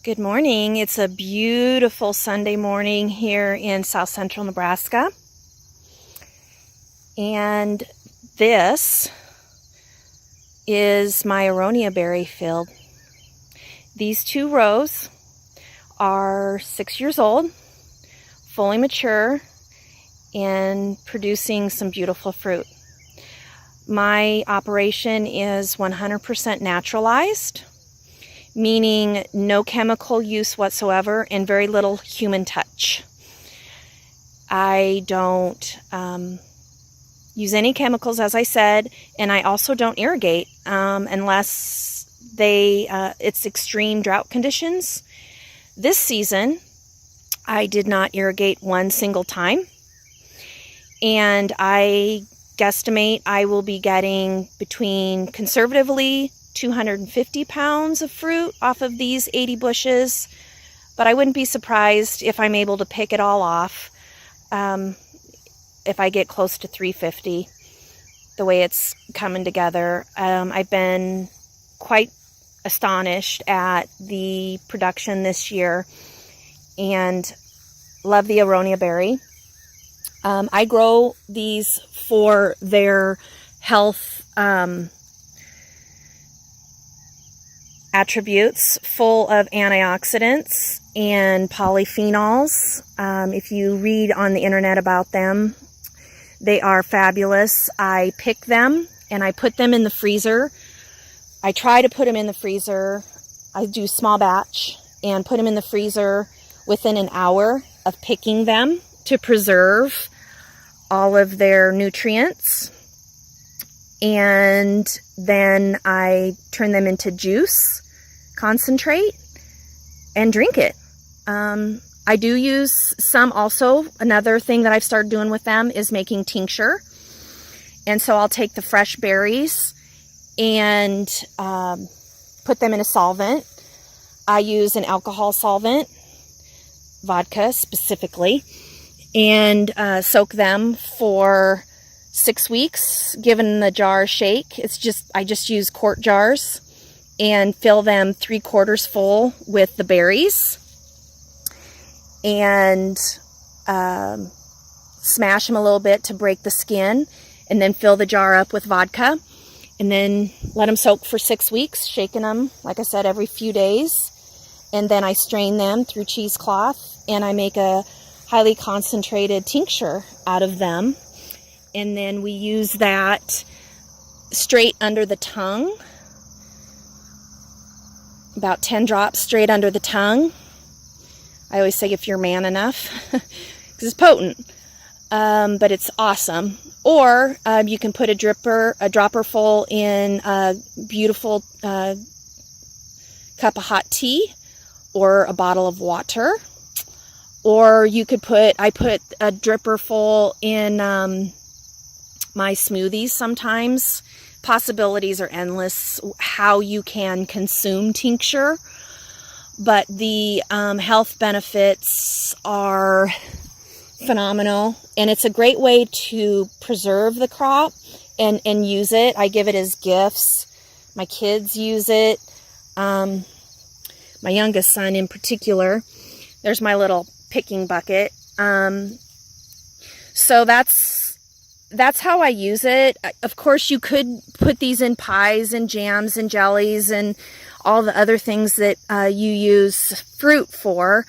Good morning. It's a beautiful Sunday morning here in south central Nebraska. And this is my Aronia berry field. These two rows are 6 years old, fully mature, and producing some beautiful fruit. My operation is 100% naturalized, meaning no chemical use whatsoever and very little human touch. I don't use any chemicals, as I said, and I also don't irrigate unless it's extreme drought conditions. This season, I did not irrigate one single time, and I guesstimate I will be getting between, conservatively, 250 pounds of fruit off of these 80 bushes, but I wouldn't be surprised if I'm able to pick it all off if I get close to 350, the way it's coming together. I've been quite astonished at the production this year and love the Aronia berry. I grow these for their health attributes, full of antioxidants and polyphenols. If you read on the internet about them, they are fabulous. I pick them and I put them in the freezer. I try to put them in the freezer. I do small batch and put them in the freezer within an hour of picking them to preserve all of their nutrients. And then I turn them into juice, concentrate, and drink it. I do use some also. Another thing that I've started doing with them is making tincture. And so I'll take the fresh berries and put them in a solvent. I use an alcohol solvent, vodka specifically, and soak them for 6 weeks, giving the jar a shake. I just use quart jars and fill them 3/4 full with the berries and smash them a little bit to break the skin, and then fill the jar up with vodka and then let them soak for 6 weeks, shaking them, like I said, every few days. And then I strain them through cheesecloth and I make a highly concentrated tincture out of them. And then we use that straight under the tongue, about 10 drops straight under the tongue. I always say if you're man enough, because it's potent, but it's awesome. Or you can put a dropper full in a beautiful cup of hot tea or a bottle of water. Or you could I put a dripper full in my smoothies sometimes. Possibilities are endless how you can consume tincture, but the health benefits are phenomenal, and it's a great way to preserve the crop and use it. I give it as gifts. My kids use it. My youngest son in particular. There's my little picking bucket. So that's how I use it. Of course, you could put these in pies and jams and jellies and all the other things that you use fruit for.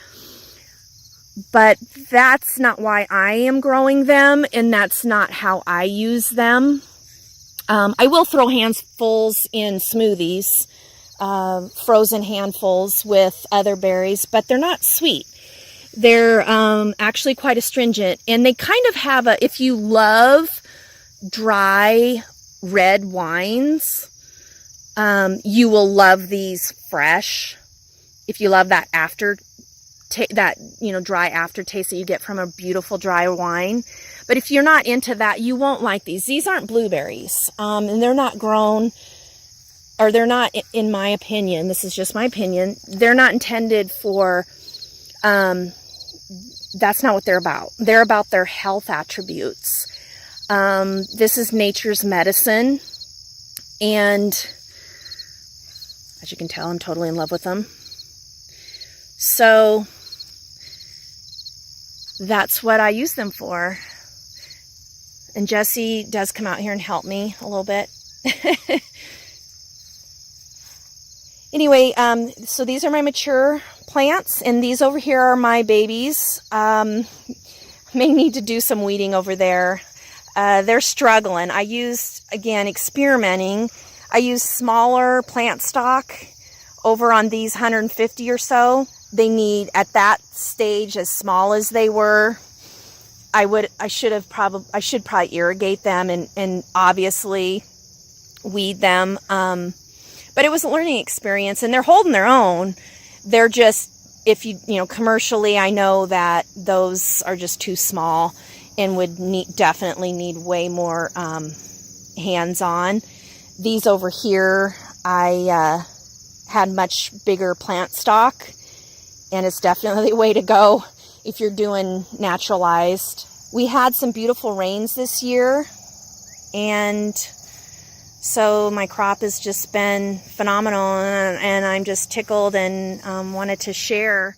But that's not why I am growing them, and that's not how I use them. I will throw handfuls in smoothies, frozen handfuls with other berries, but they're not sweet. They're actually quite astringent, and they kind of have if you love dry red wines, you will love these fresh. If you love that dry aftertaste that you get from a beautiful dry wine. But if you're not into that, you won't like these. These aren't blueberries, and they're not grown, or they're not, in my opinion, this is just my opinion, they're not intended for that's not what they're about. They're about their health attributes. This is nature's medicine, and as you can tell, I'm totally in love with them. So that's what I use them for. And Jesse does come out here and help me a little bit. Anyway, so these are my mature plants, and these over here are my babies. May need to do some weeding over there. They're struggling. I used, again, experimenting. I used smaller plant stock over on these 150 or so. They need, at that stage, as small as they were, I should probably irrigate them and obviously weed them. But it was a learning experience, and they're holding their own. They're just, if you know, commercially, I know that those are just too small and would definitely need way more hands-on. These over here, I had much bigger plant stock, and it's definitely the way to go if you're doing naturalized. We had some beautiful rains this year, and so my crop has just been phenomenal, and I'm just tickled and wanted to share